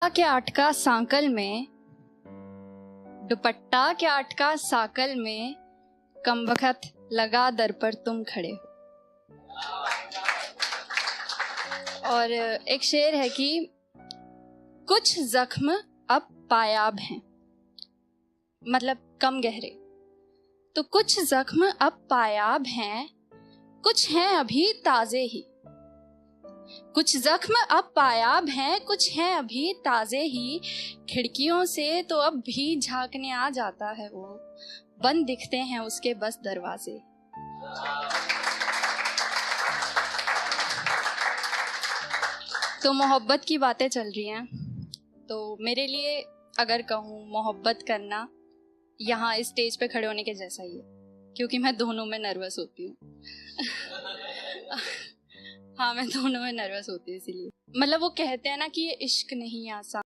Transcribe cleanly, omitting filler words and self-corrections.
के अटका सांकल में, दुपट्टा के अटका साकल में, कमबख्त लगा दर पर तुम खड़े हो। और एक शेर है कि कुछ जख्म अब पायाब हैं, मतलब कम गहरे, तो कुछ जख्म अब पायाब हैं, कुछ हैं अभी ताजे ही। कुछ जख्म अब पायाब हैं, कुछ हैं अभी ताजे ही। खिड़कियों से तो अब भी झांकने आ जाता है वो, बंद दिखते हैं उसके बस दरवाजे। तो मोहब्बत की बातें चल रही हैं, तो मेरे लिए अगर कहूँ मोहब्बत करना यहाँ इस स्टेज पे खड़े होने के जैसा ही है, क्योंकि मैं दोनों में नर्वस होती हूँ। हाँ, मैं दोनों में नर्वस होती हूँ, इसीलिए। मतलब वो कहते हैं ना कि ये इश्क नहीं आसान।